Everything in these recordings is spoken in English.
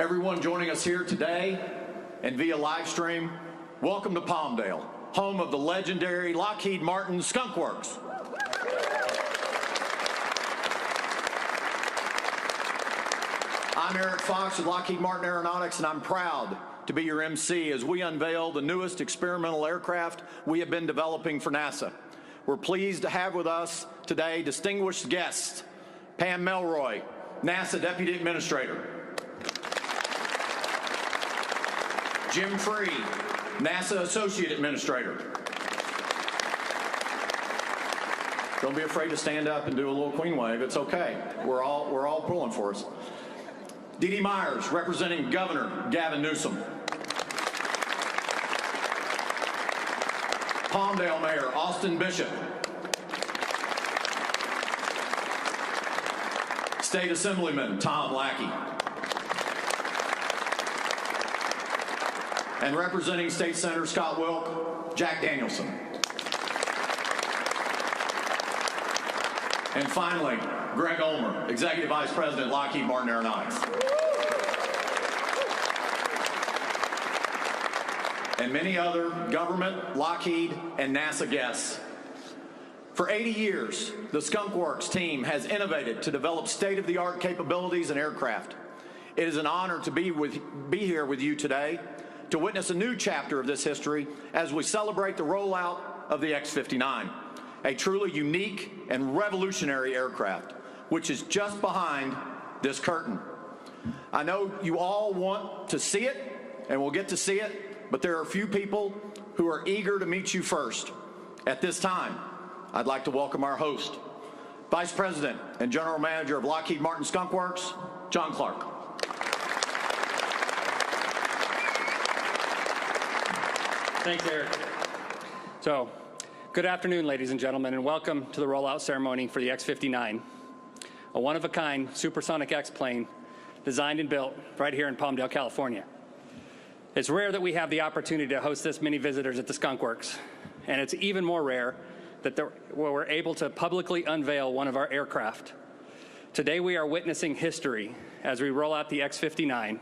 Everyone joining us here today and via live stream, welcome to Palmdale, home of the legendary Lockheed Martin Skunk Works. I'm Eric Fox with Lockheed Martin Aeronautics, and I'm proud to be your MC as we unveil the newest experimental aircraft we have been developing for NASA. We're pleased to have with us today distinguished guests, Pam Melroy, NASA Deputy Administrator, Jim Free, NASA Associate Administrator. Don't be afraid to stand up and do a little queen wave. It's okay. We're all pulling for us. Dee Myers, representing Governor Gavin Newsom. Palmdale Mayor Austin Bishop. State Assemblyman Tom Lackey. And representing State Senator Scott Wilk, Jack Danielson. And finally, Greg Ulmer, Executive Vice President, Lockheed Martin Aeronautics. And many other government, Lockheed, and NASA guests. For 80 years, the Skunk Works team has innovated to develop state-of-the-art capabilities and aircraft. It is an honor to be here with you today to witness a new chapter of this history as we celebrate the rollout of the X-59, a truly unique and revolutionary aircraft, which is just behind this curtain. I know you all want to see it, and we'll get to see it, but there are a few people who are eager to meet you first. At this time, I'd like to welcome our host, Vice President and General Manager of Lockheed Martin Skunk Works, John Clark. Thanks, Eric. So, good afternoon, ladies and gentlemen, and welcome to the rollout ceremony for the X-59, a one-of-a-kind supersonic X-plane designed and built right here in Palmdale, California. It's rare that we have the opportunity to host this many visitors at the Skunk Works, and it's even more rare that we're able to publicly unveil one of our aircraft. Today we are witnessing history as we roll out the X-59,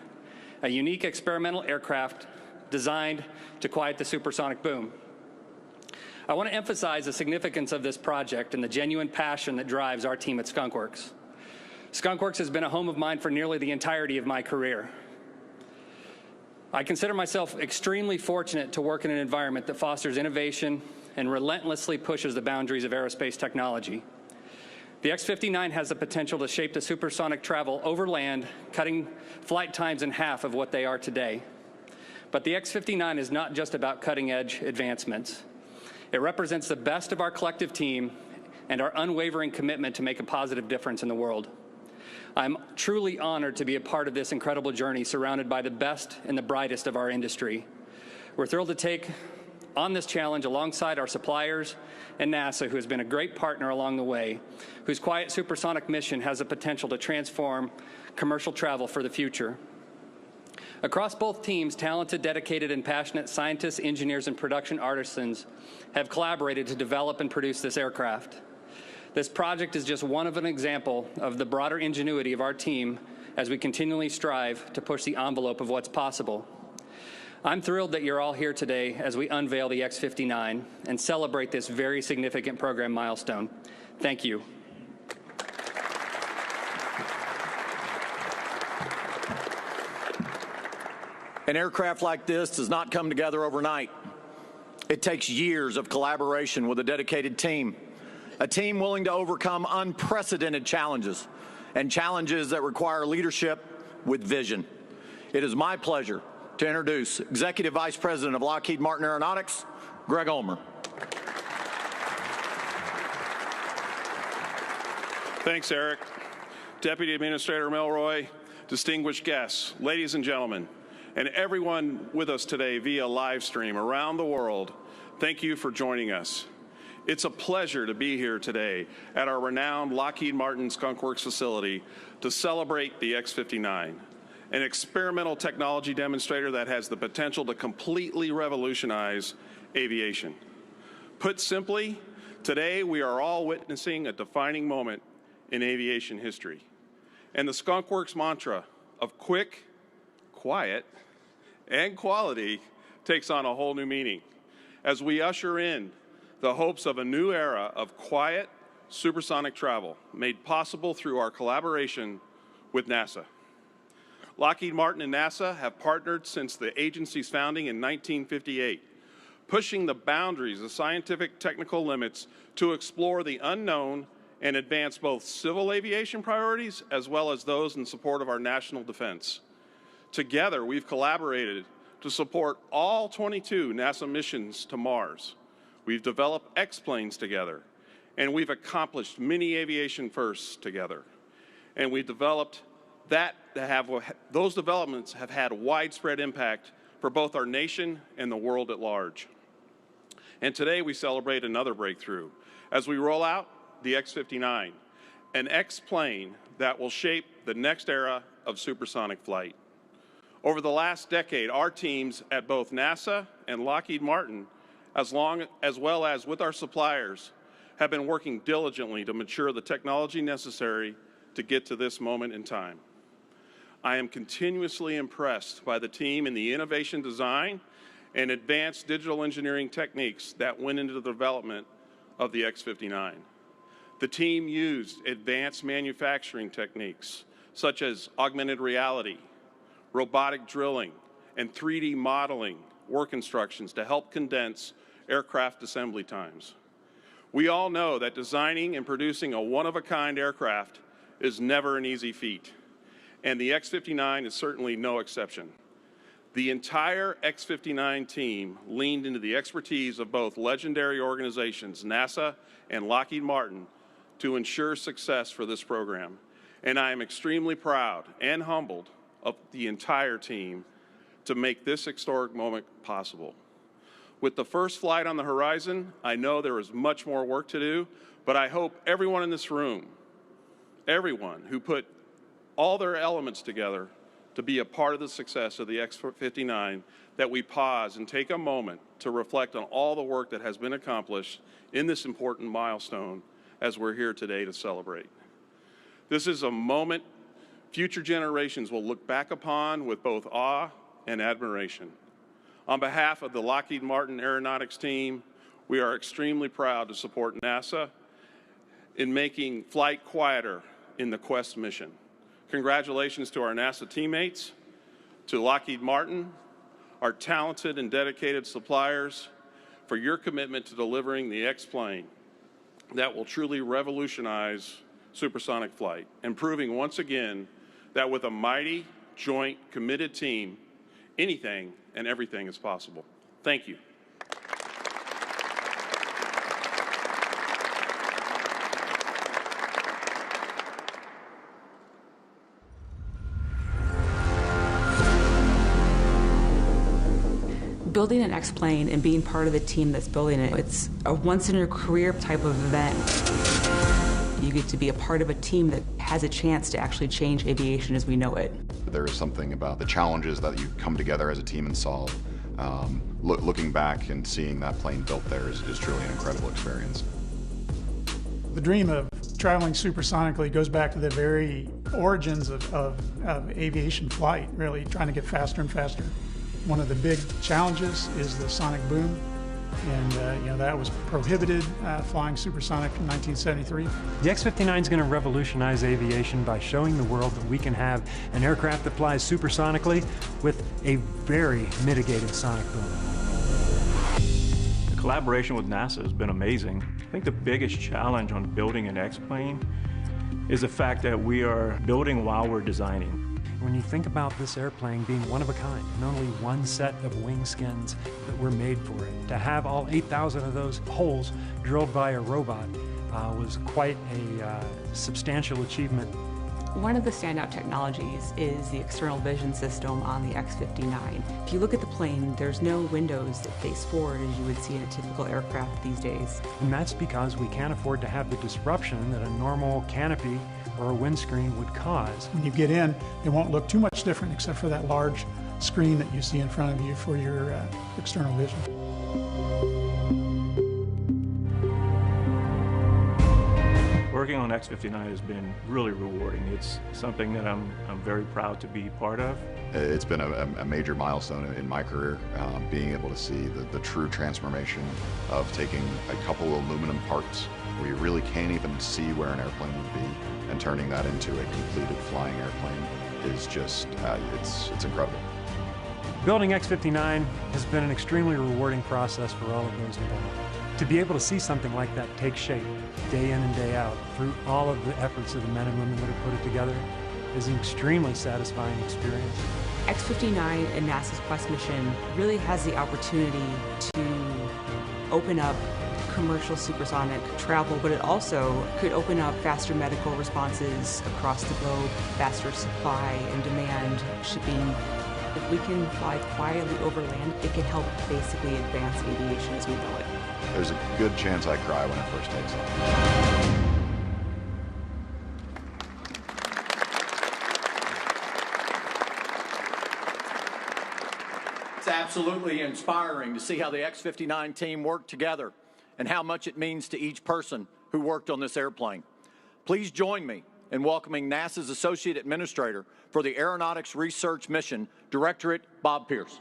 a unique experimental aircraft designed to quiet the supersonic boom. I want to emphasize the significance of this project and the genuine passion that drives our team at Skunk Works. Skunk Works has been a home of mine for nearly the entirety of my career. I consider myself extremely fortunate to work in an environment that fosters innovation and relentlessly pushes the boundaries of aerospace technology. The X-59 has the potential to shape the supersonic travel over land, cutting flight times in half of what they are today. But the X-59 is not just about cutting-edge advancements. It represents the best of our collective team and our unwavering commitment to make a positive difference in the world. I'm truly honored to be a part of this incredible journey surrounded by the best and the brightest of our industry. We're thrilled to take on this challenge alongside our suppliers and NASA, who has been a great partner along the way, whose quiet supersonic mission has the potential to transform commercial travel for the future. Across both teams, talented, dedicated, and passionate scientists, engineers, and production artisans have collaborated to develop and produce this aircraft. This project is just one of an example of the broader ingenuity of our team as we continually strive to push the envelope of what's possible. I'm thrilled that you're all here today as we unveil the X-59 and celebrate this very significant program milestone. Thank you. An aircraft like this does not come together overnight. It takes years of collaboration with a dedicated team, a team willing to overcome unprecedented challenges and challenges that require leadership with vision. It is my pleasure to introduce Executive Vice President of Lockheed Martin Aeronautics, Greg Ulmer. Thanks, Eric. Deputy Administrator Melroy, distinguished guests, ladies and gentlemen, and everyone with us today via live stream around the world, thank you for joining us. It's a pleasure to be here today at our renowned Lockheed Martin Skunk Works facility to celebrate the X-59, an experimental technology demonstrator that has the potential to completely revolutionize aviation. Put simply, today we are all witnessing a defining moment in aviation history. And the Skunk Works mantra of quick, quiet and quality takes on a whole new meaning as we usher in the hopes of a new era of quiet, supersonic travel made possible through our collaboration with NASA. Lockheed Martin and NASA have partnered since the agency's founding in 1958, pushing the boundaries of scientific technical limits to explore the unknown and advance both civil aviation priorities as well as those in support of our national defense. Together, we've collaborated to support all 22 NASA missions to Mars. We've developed X-planes together, and we've accomplished many aviation firsts together. And we've developed those developments have had widespread impact for both our nation and the world at large. And today we celebrate another breakthrough as we roll out the X-59, an X-plane that will shape the next era of supersonic flight. Over the last decade, our teams at both NASA and Lockheed Martin, as well as with our suppliers, have been working diligently to mature the technology necessary to get to this moment in time. I am continuously impressed by the team in the innovation design and advanced digital engineering techniques that went into the development of the X-59. The team used advanced manufacturing techniques such as augmented reality, robotic drilling, and 3D modeling work instructions to help condense aircraft assembly times. We all know that designing and producing a one-of-a-kind aircraft is never an easy feat, and the X-59 is certainly no exception. The entire X-59 team leaned into the expertise of both legendary organizations, NASA and Lockheed Martin, to ensure success for this program. And I am extremely proud and humbled of the entire team to make this historic moment possible. With the first flight on the horizon, I know there is much more work to do, but I hope everyone in this room, everyone who put all their elements together to be a part of the success of the X-59, that we pause and take a moment to reflect on all the work that has been accomplished in this important milestone as we're here today to celebrate. This is a moment future generations will look back upon with both awe and admiration. On behalf of the Lockheed Martin Aeronautics team, we are extremely proud to support NASA in making flight quieter in the Quests mission. Congratulations to our NASA teammates, to Lockheed Martin, our talented and dedicated suppliers, for your commitment to delivering the X-plane that will truly revolutionize supersonic flight, and proving once again that with a mighty, joint, committed team, anything and everything is possible. Thank you. Building an X-plane and being part of the team that's building it, it's a once-in-your-career type of event. You get to be a part of a team that has a chance to actually change aviation as we know it. There is something about the challenges that you come together as a team and solve. Looking back and seeing that plane built there is truly an incredible experience. The dream of traveling supersonically goes back to the very origins of aviation flight, really trying to get faster and faster. One of the big challenges is the sonic boom, and that was prohibited flying supersonic in 1973. The X-59 is going to revolutionize aviation by showing the world that we can have an aircraft that flies supersonically with a very mitigated sonic boom. The collaboration with NASA has been amazing. I think the biggest challenge on building an X-plane is the fact that we are building while we're designing. When you think about this airplane being one of a kind, and only one set of wing skins that were made for it, to have all 8,000 of those holes drilled by a robot was quite a substantial achievement. One of the standout technologies is the external vision system on the X-59. If you look at the plane, there's no windows that face forward as you would see in a typical aircraft these days. And that's because we can't afford to have the disruption that a normal canopy or a windscreen would cause. When you get in, it won't look too much different except for that large screen that you see in front of you for your external vision. Working on X-59 has been really rewarding. It's something that I'm very proud to be part of. It's been a major milestone in my career, being able to see the true transformation of taking a couple of aluminum parts where you really can't even see where an airplane would be and turning that into a completed flying airplane is just, it's incredible. Building X-59 has been an extremely rewarding process for all of those involved. To be able to see something like that take shape day in and day out through all of the efforts of the men and women that have put it together is an extremely satisfying experience. X-59 and NASA's Quest mission really has the opportunity to open up commercial supersonic travel, but it also could open up faster medical responses across the globe, faster supply and demand shipping. If we can fly quietly over land, it can help basically advance aviation as we know it. There's a good chance I cry when it first takes off. It's absolutely inspiring to see how the X-59 team worked together and how much it means to each person who worked on this airplane. Please join me in welcoming NASA's Associate Administrator for the Aeronautics Research Mission Directorate, Bob Pierce.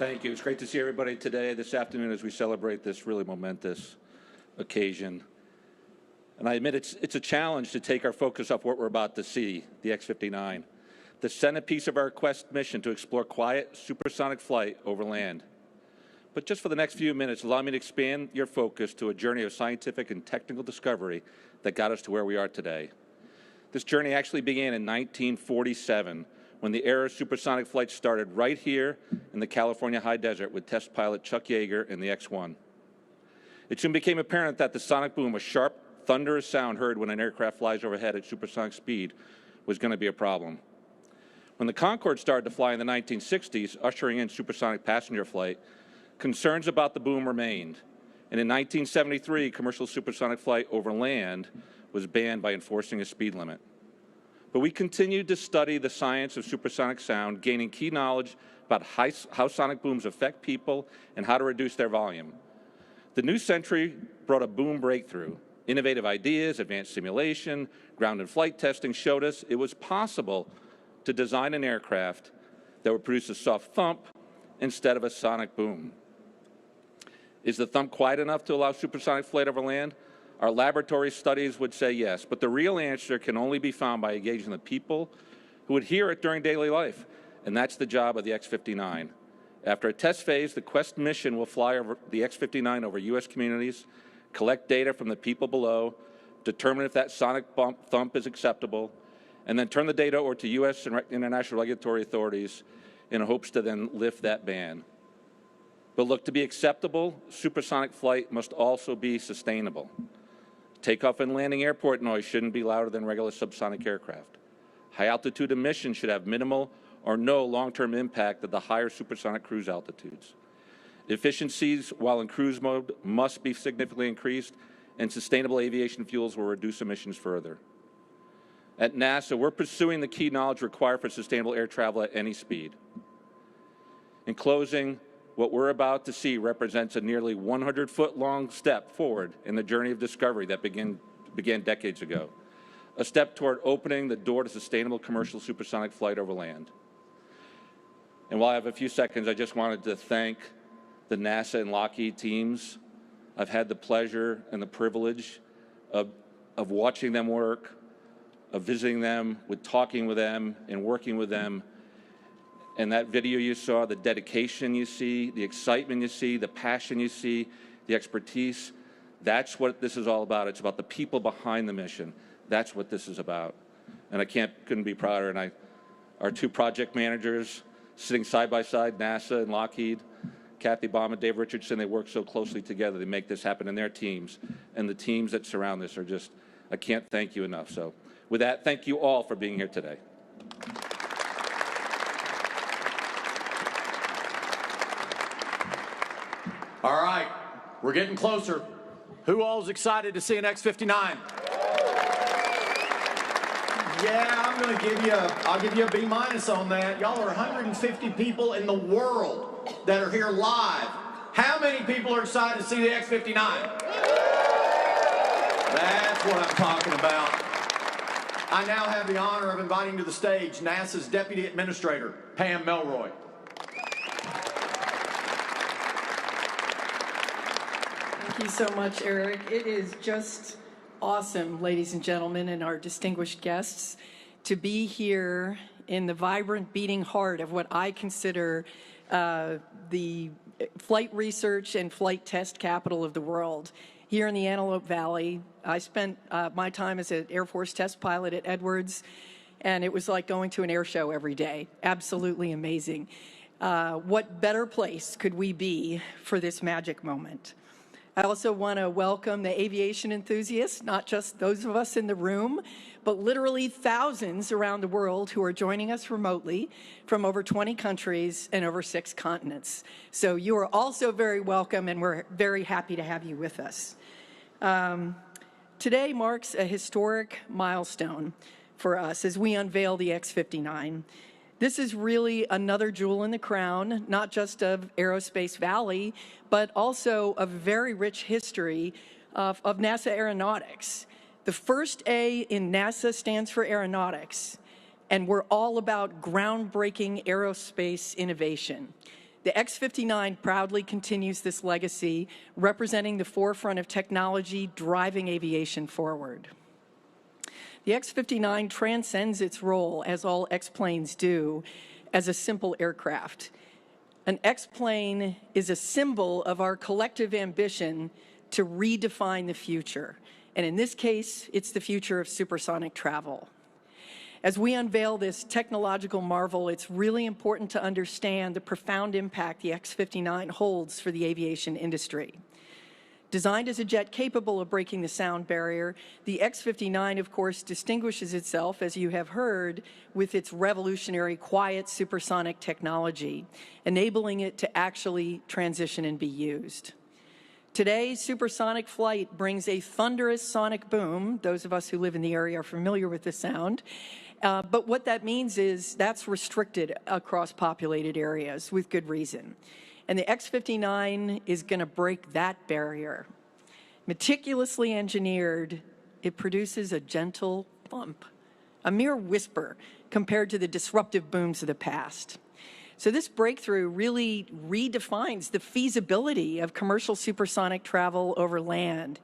Thank you. It's great to see everybody today, this afternoon, as we celebrate this really momentous occasion. And I admit it's a challenge to take our focus off what we're about to see, the X-59, the centerpiece of our Quest mission to explore quiet, supersonic flight over land. But just for the next few minutes, allow me to expand your focus to a journey of scientific and technical discovery that got us to where we are today. This journey actually began in 1947, when the era of supersonic flight started right here in the California high desert with test pilot Chuck Yeager and the X-1. It soon became apparent that the sonic boom, a sharp, thunderous sound heard when an aircraft flies overhead at supersonic speed, was going to be a problem. When the Concorde started to fly in the 1960s, ushering in supersonic passenger flight, concerns about the boom remained. And in 1973, commercial supersonic flight over land was banned by enforcing a speed limit. But we continued to study the science of supersonic sound, gaining key knowledge about how sonic booms affect people and how to reduce their volume. The new century brought a boom breakthrough. Innovative ideas, advanced simulation, ground and flight testing showed us it was possible to design an aircraft that would produce a soft thump instead of a sonic boom. Is the thump quiet enough to allow supersonic flight over land? Our laboratory studies would say yes, but the real answer can only be found by engaging the people who would hear it during daily life, and that's the job of the X-59. After a test phase, the Quest mission will fly over the X-59 over U.S. communities, collect data from the people below, determine if that sonic thump is acceptable, and then turn the data over to U.S. and international regulatory authorities in hopes to then lift that ban. But look, to be acceptable, supersonic flight must also be sustainable. Takeoff and landing airport noise shouldn't be louder than regular subsonic aircraft. High-altitude emissions should have minimal or no long-term impact at the higher supersonic cruise altitudes. Efficiencies while in cruise mode must be significantly increased, and sustainable aviation fuels will reduce emissions further. At NASA, we're pursuing the key knowledge required for sustainable air travel at any speed. In closing, what we're about to see represents a nearly 100-foot-long step forward in the journey of discovery that began decades ago, a step toward opening the door to sustainable commercial supersonic flight over land. And while I have a few seconds, I just wanted to thank the NASA and Lockheed teams. I've had the pleasure and the privilege of watching them work, of visiting them, with talking with them, and working with them. And that video you saw, the dedication you see, the excitement you see, the passion you see, the expertise, that's what this is all about. It's about the people behind the mission. That's what this is about. And I couldn't be prouder. And our two project managers sitting side by side, NASA and Lockheed, Kathy Baum and Dave Richardson, they work so closely together to make this happen in their teams. And the teams that surround this are just, I can't thank you enough. So with that, thank you all for being here today. All right, we're getting closer. Who all is excited to see an X-59? Yeah, I'll give you a B- on that. Y'all are 150 people in the world that are here live. How many people are excited to see the X-59? That's what I'm talking about. I now have the honor of inviting to the stage NASA's Deputy Administrator, Pam Melroy. Thank you so much, Eric. It is just awesome, ladies and gentlemen, and our distinguished guests, to be here in the vibrant beating heart of what I consider the flight research and flight test capital of the world. Here in the Antelope Valley, I spent my time as an Air Force test pilot at Edwards, and it was like going to an air show every day. Absolutely amazing. What better place could we be for this magic moment? I also want to welcome the aviation enthusiasts, not just those of us in the room, but literally thousands around the world who are joining us remotely from over 20 countries and over 6 continents. So you are also very welcome, and we're very happy to have you with us. Today marks a historic milestone for us as we unveil the X-59. This is really another jewel in the crown, not just of Aerospace Valley, but also a very rich history of NASA aeronautics. The first A in NASA stands for aeronautics, and we're all about groundbreaking aerospace innovation. The X-59 proudly continues this legacy, representing the forefront of technology driving aviation forward. The X-59 transcends its role, as all X-planes do, as a simple aircraft. An X-plane is a symbol of our collective ambition to redefine the future. And in this case, it's the future of supersonic travel. As we unveil this technological marvel, it's really important to understand the profound impact the X-59 holds for the aviation industry. Designed as a jet capable of breaking the sound barrier, the X-59, of course, distinguishes itself, as you have heard, with its revolutionary quiet supersonic technology, enabling it to actually transition and be used. Today, supersonic flight brings a thunderous sonic boom. Those of us who live in the area are familiar with the sound. But what that means is that's restricted across populated areas with good reason. And the X-59 is going to break that barrier. Meticulously engineered, it produces a gentle thump, a mere whisper compared to the disruptive booms of the past. So this breakthrough really redefines the feasibility of commercial supersonic travel over land.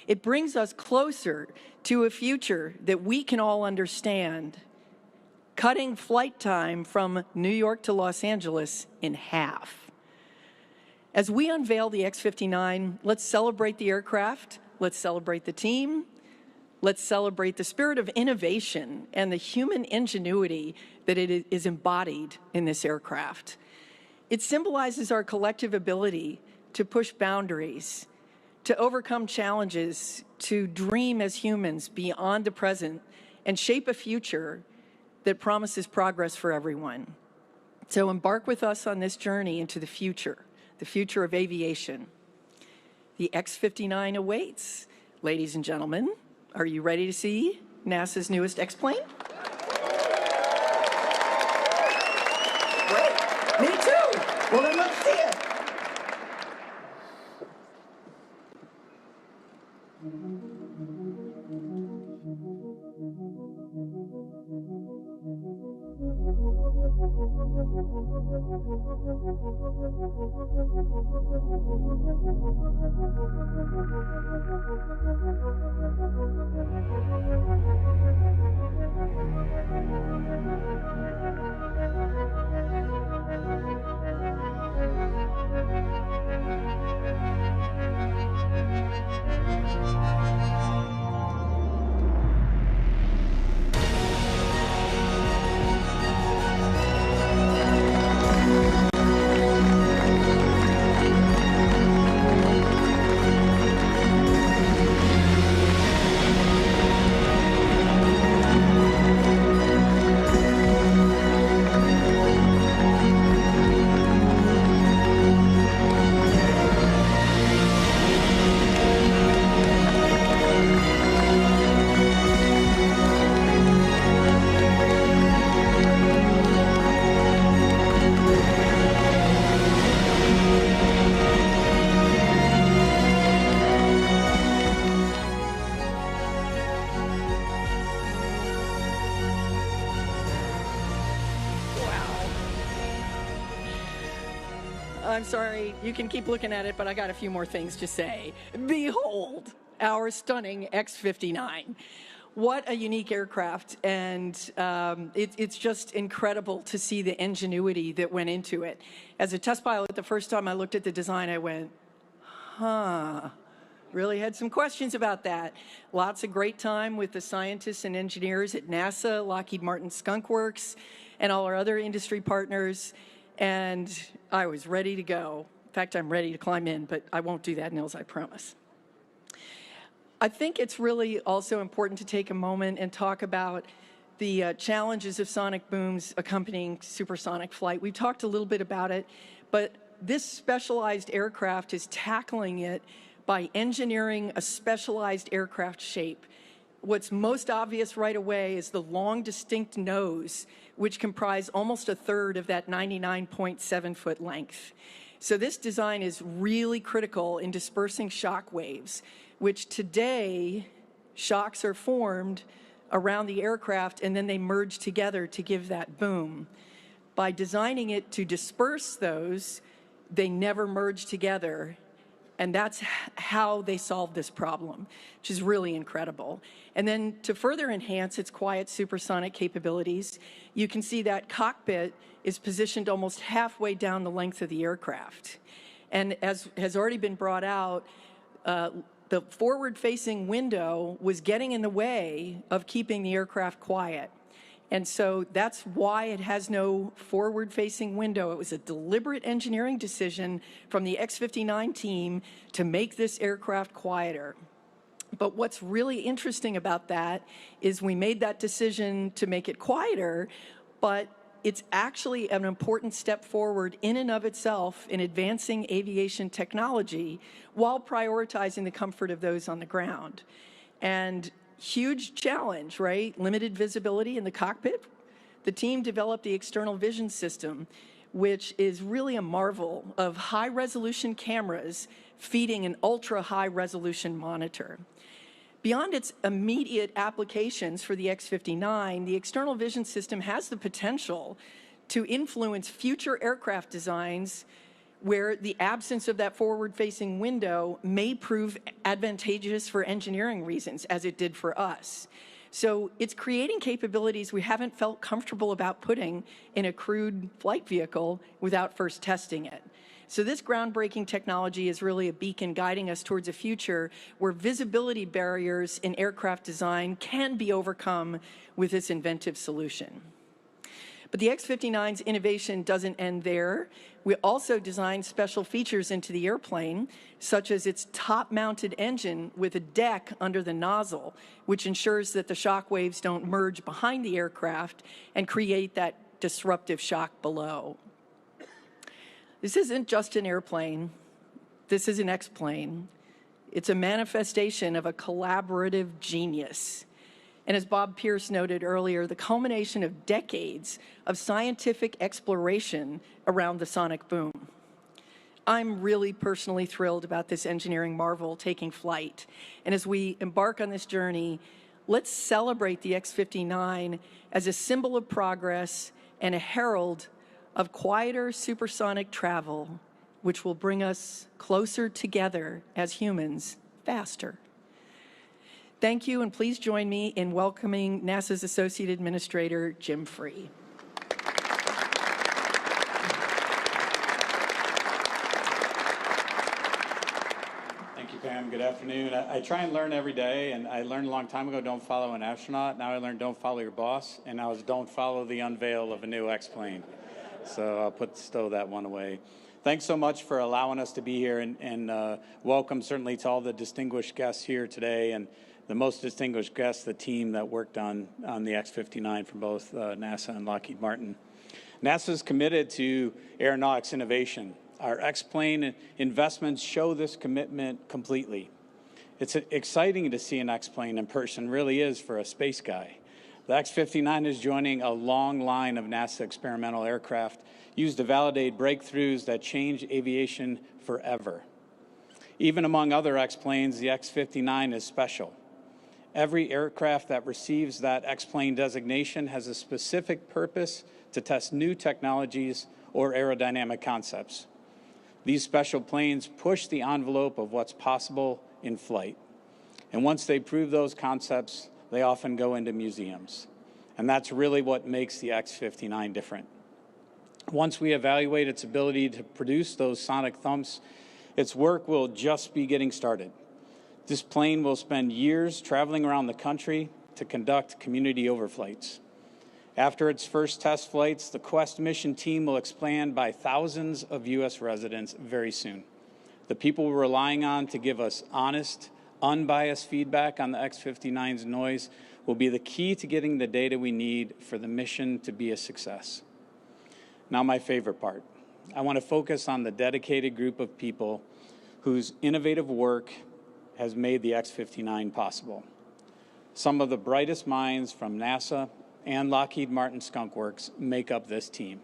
It brings us closer to a future that we can all understand, cutting flight time from New York to Los Angeles in half. As we unveil the X-59, let's celebrate the aircraft, let's celebrate the team, let's celebrate the spirit of innovation and the human ingenuity that it is embodied in this aircraft. It symbolizes our collective ability to push boundaries, to overcome challenges, to dream as humans beyond the present, and shape a future that promises progress for everyone. So embark with us on this journey into the future of aviation. The X-59 awaits. Ladies and gentlemen, are you ready to see NASA's newest X-plane? Great. Me too. Well, then let's see it. I'm sorry. You can keep looking at it, but I got a few more things to say. Behold, our stunning X-59. What a unique aircraft, and it's just incredible to see the ingenuity that went into it. As a test pilot, the first time I looked at the design, I went, huh. Really had some questions about that. Lots of great time with the scientists and engineers at NASA, Lockheed Martin Skunk Works, and all our other industry partners, and I was ready to go. In fact, I'm ready to climb in, but I won't do that, Nils, I promise. I think it's really also important to take a moment and talk about the challenges of sonic booms accompanying supersonic flight. We've talked a little bit about it, but this specialized aircraft is tackling it by engineering a specialized aircraft shape. What's most obvious right away is the long, distinct nose, which comprise almost a third of that 99.7-foot length. So this design is really critical in dispersing shock waves, which today, shocks are formed around the aircraft and then they merge together to give that boom. By designing it to disperse those, they never merge together. And that's how they solved this problem, which is really incredible. And then to further enhance its quiet supersonic capabilities, you can see that cockpit is positioned almost halfway down the length of the aircraft. And as has already been brought out, the forward-facing window was getting in the way of keeping the aircraft quiet. And so that's why it has no forward-facing window. It was a deliberate engineering decision from the X-59 team to make this aircraft quieter. But what's really interesting about that is we made that decision to make it quieter, but it's actually an important step forward in and of itself in advancing aviation technology while prioritizing the comfort of those on the ground. And huge challenge, right? Limited visibility in the cockpit. The team developed the external vision system, which is really a marvel of high-resolution cameras feeding an ultra-high-resolution monitor. Beyond its immediate applications for the X-59, the external vision system has the potential to influence future aircraft designs where the absence of that forward-facing window may prove advantageous for engineering reasons, as it did for us. So it's creating capabilities we haven't felt comfortable about putting in a crewed flight vehicle without first testing it. So this groundbreaking technology is really a beacon guiding us towards a future where visibility barriers in aircraft design can be overcome with this inventive solution. But the X-59's innovation doesn't end there. We also designed special features into the airplane, such as its top-mounted engine with a deck under the nozzle, which ensures that the shock waves don't merge behind the aircraft and create that disruptive shock below. This isn't just an airplane. This is an X-plane. It's a manifestation of a collaborative genius. And as Bob Pierce noted earlier, the culmination of decades of scientific exploration around the sonic boom. I'm really personally thrilled about this engineering marvel taking flight. And as we embark on this journey, let's celebrate the X-59 as a symbol of progress and a herald of quieter supersonic travel, which will bring us closer together as humans faster. Thank you, and please join me in welcoming NASA's Associate Administrator, Jim Free. Thank you, Pam. Good afternoon. I try and learn every day, and I learned a long time ago, don't follow an astronaut. Now I learned don't follow your boss, and now it's don't follow the unveil of a new X-plane. So I'll stow that one away. Thanks so much for allowing us to be here, and welcome certainly to all the distinguished guests here today, and the most distinguished guests, the team that worked on the X-59 from both NASA and Lockheed Martin. NASA is committed to aeronautics innovation. Our X-plane investments show this commitment completely. It's exciting to see an X-plane in person, really is for a space guy. The X-59 is joining a long line of NASA experimental aircraft used to validate breakthroughs that change aviation forever. Even among other X-planes, the X-59 is special. Every aircraft that receives that X-plane designation has a specific purpose to test new technologies or aerodynamic concepts. These special planes push the envelope of what's possible in flight. And once they prove those concepts, they often go into museums. And that's really what makes the X-59 different. Once we evaluate its ability to produce those sonic thumps, its work will just be getting started. This plane will spend years traveling around the country to conduct community overflights. After its first test flights, the Quesst mission team will expand by thousands of U.S. residents very soon. The people we're relying on to give us honest, unbiased feedback on the X-59's noise will be the key to getting the data we need for the mission to be a success. Now, my favorite part. I want to focus on the dedicated group of people whose innovative work has made the X-59 possible. Some of the brightest minds from NASA and Lockheed Martin Skunk Works make up this team.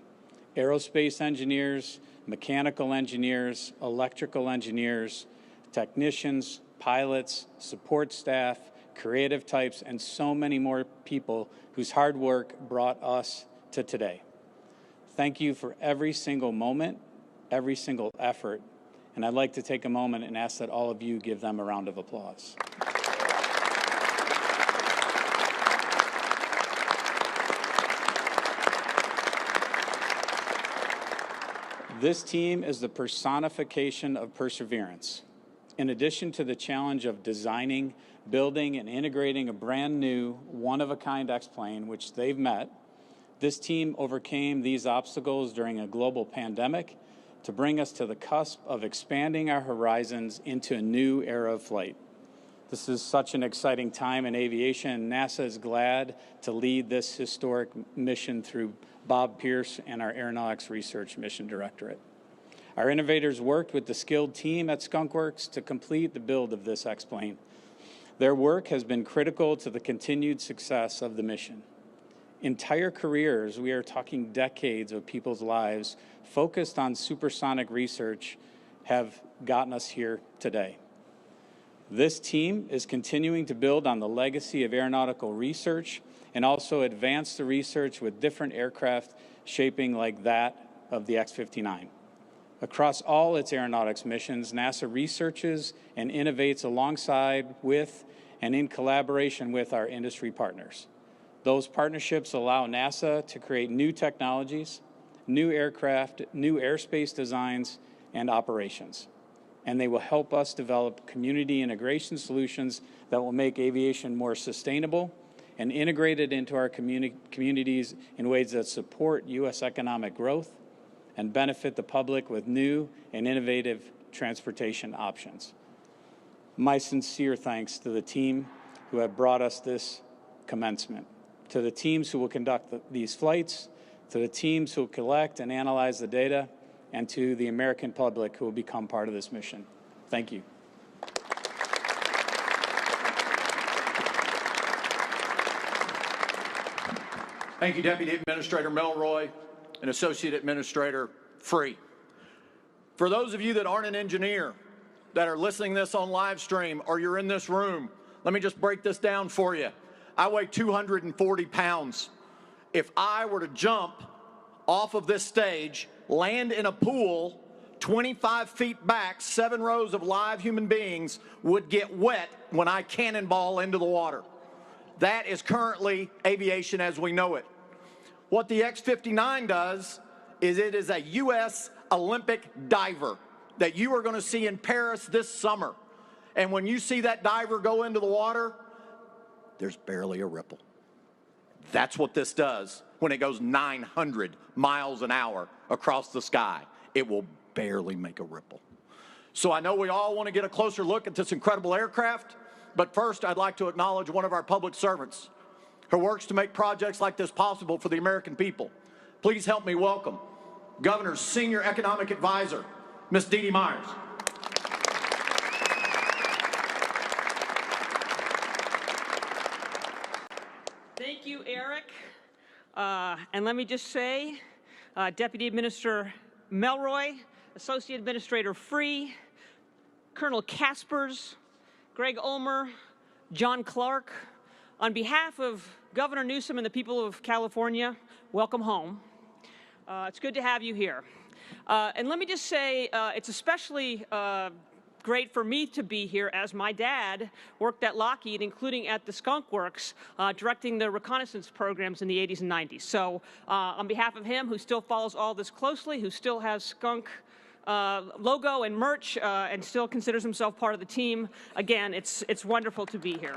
Aerospace engineers, mechanical engineers, electrical engineers, technicians, pilots, support staff, creative types, and so many more people whose hard work brought us to today. Thank you for every single moment, every single effort, and I'd like to take a moment and ask that all of you give them a round of applause. This team is the personification of perseverance. In addition to the challenge of designing, building, and integrating a brand new, one-of-a-kind X-plane, which they've met, this team overcame these obstacles during a global pandemic to bring us to the cusp of expanding our horizons into a new era of flight. This is such an exciting time in aviation, and NASA is glad to lead this historic mission through Bob Pierce and our Aeronautics Research Mission Directorate. Our innovators worked with the skilled team at Skunk Works to complete the build of this X-plane. Their work has been critical to the continued success of the mission. Entire careers, we are talking decades of people's lives, focused on supersonic research have gotten us here today. This team is continuing to build on the legacy of aeronautical research and also advance the research with different aircraft shaping like that of the X-59. Across all its aeronautics missions, NASA researches and innovates alongside with and in collaboration with our industry partners. Those partnerships allow NASA to create new technologies, new aircraft, new airspace designs, and operations. And they will help us develop community integration solutions that will make aviation more sustainable and integrated into our communities in ways that support U.S. economic growth and benefit the public with new and innovative transportation options. My sincere thanks to the team who have brought us this commencement, to the teams who will conduct these flights, to the teams who will collect and analyze the data, and to the American public who will become part of this mission. Thank you. Thank you, Deputy Administrator Melroy and Associate Administrator Free. For those of you that aren't an engineer, that are listening to this on live stream, or you're in this room, let me just break this down for you. I weigh 240 pounds. If I were to jump off of this stage, land in a pool 25 feet back, 7 rows of live human beings would get wet when I cannonball into the water. That is currently aviation as we know it. What the X-59 does is it is a U.S. Olympic diver that you are going to see in Paris this summer. And when you see that diver go into the water, there's barely a ripple. That's what this does when it goes 900 miles an hour across the sky. It will barely make a ripple. So I know we all want to get a closer look at this incredible aircraft, but first I'd like to acknowledge one of our public servants who works to make projects like this possible for the American people. Please help me welcome Governor's Senior Economic Advisor, Ms. Dee Myers. Thank you, Eric. And let me just say, Deputy Administrator Melroy, Associate Administrator Free, Colonel Kaspers, Greg Ulmer, John Clark, on behalf of Governor Newsom and the people of California, welcome home. It's good to have you here. And let me just say, it's especially great for me to be here, as my dad worked at Lockheed, including at the Skunk Works, directing the reconnaissance programs in the 80s and 90s. So on behalf of him, who still follows all this closely, who still has Skunk logo and merch, and still considers himself part of the team, again, it's wonderful to be here.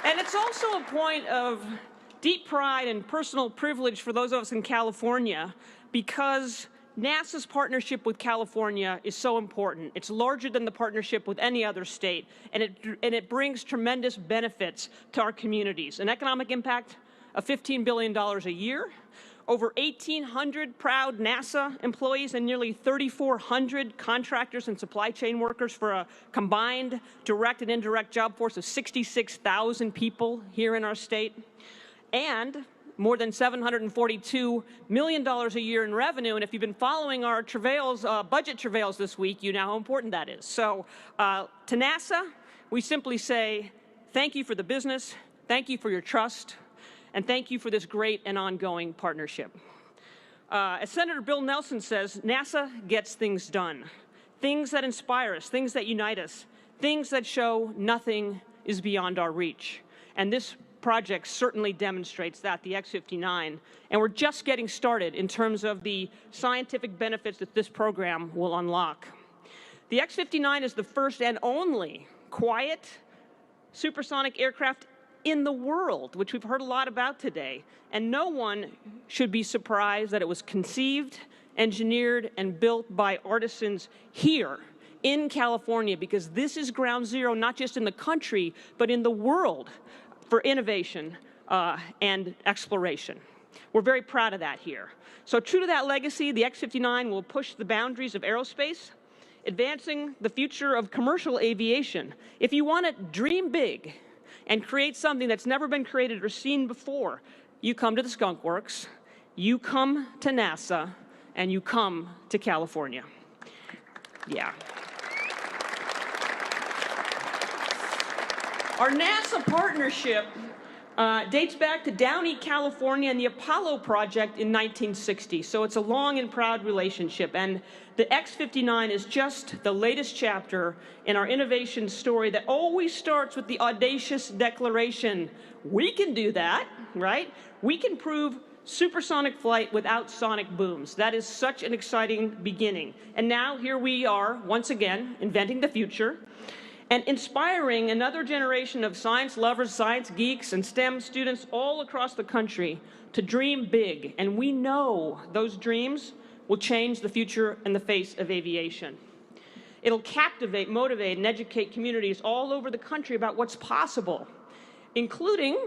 And it's also a point of deep pride and personal privilege for those of us in California, because NASA's partnership with California is so important. It's larger than the partnership with any other state, and it brings tremendous benefits to our communities. An economic impact of $15 billion a year, over 1,800 proud NASA employees, and nearly 3,400 contractors and supply chain workers, for a combined direct and indirect job force of 66,000 people here in our state, and more than $742 million a year in revenue. And if you've been following our travails, budget travails this week, you know how important that is. So to NASA, we simply say thank you for the business, thank you for your trust, and thank you for this great and ongoing partnership. As Senator Bill Nelson says, NASA gets things done. Things that inspire us, things that unite us, things that show nothing is beyond our reach. And this project certainly demonstrates that, the X-59, and we're just getting started in terms of the scientific benefits that this program will unlock. The X-59 is the first and only quiet supersonic aircraft in the world, which we've heard a lot about today, and no one should be surprised that it was conceived, engineered, and built by artisans here in California, because this is ground zero, not just in the country, but in the world, for innovation and exploration. We're very proud of that here. So true to that legacy, the X-59 will push the boundaries of aerospace, advancing the future of commercial aviation. If you want to dream big and create something that's never been created or seen before, you come to the Skunk Works, you come to NASA, and you come to California. Yeah. Our NASA partnership dates back to Downey, California, and the Apollo project in 1960. So it's a long and proud relationship. And the X-59 is just the latest chapter in our innovation story that always starts with the audacious declaration, we can do that, right? We can prove supersonic flight without sonic booms. That is such an exciting beginning. And now here we are, once again, inventing the future and inspiring another generation of science lovers, science geeks, and STEM students all across the country to dream big. And we know those dreams will change the future and the face of aviation. It'll captivate, motivate, and educate communities all over the country about what's possible, including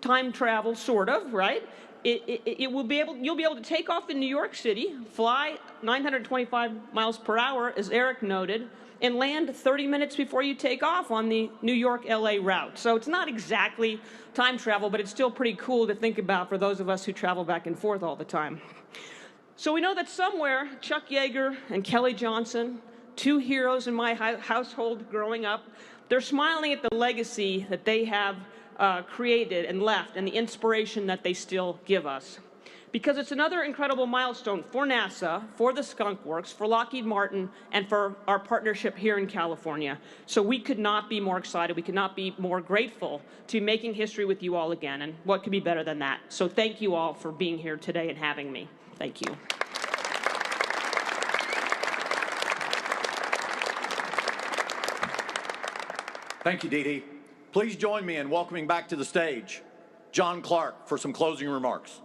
time travel, sort of, right? You'll be able to take off in New York City, fly 925 miles per hour, as Eric noted, and land 30 minutes before you take off on the New York-LA route. So it's not exactly time travel, but it's still pretty cool to think about for those of us who travel back and forth all the time. So we know that somewhere, Chuck Yeager and Kelly Johnson, two heroes in my household growing up, they're smiling at the legacy that they have created and left, and the inspiration that they still give us. Because it's another incredible milestone for NASA, for the Skunk Works, for Lockheed Martin, and for our partnership here in California. So we could not be more excited, we could not be more grateful to making history with you all again, and what could be better than that? So thank you all for being here today and having me. Thank you. Thank you, Dee Dee. Please join me in welcoming back to the stage John Clark for some closing remarks.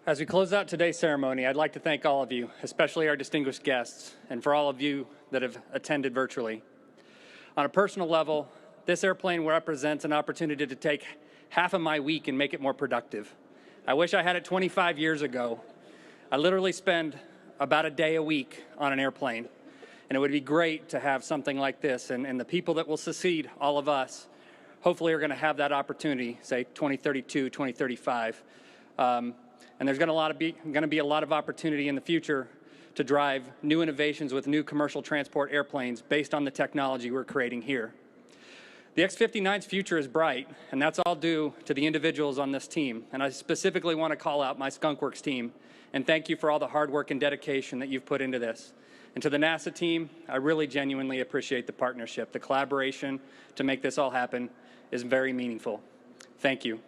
As we close out today's ceremony, I'd like to thank all of you, especially our distinguished guests, and for all of you that have attended virtually. On a personal level, this airplane represents an opportunity to take half of my week and make it more productive. I wish I had it 25 years ago. I literally spend about a day a week on an airplane, and it would be great to have something like this, and the people that will succeed, all of us, hopefully are going to have that opportunity, say 2032, 2035. And there's going to be a lot of opportunity in the future to drive new innovations with new commercial transport airplanes based on the technology we're creating here. The X-59's future is bright, and that's all due to the individuals on this team. And I specifically want to call out my Skunk Works team and thank you for all the hard work and dedication that you've put into this. And to the NASA team, I really genuinely appreciate the partnership. The collaboration to make this all happen is very meaningful. Thank you.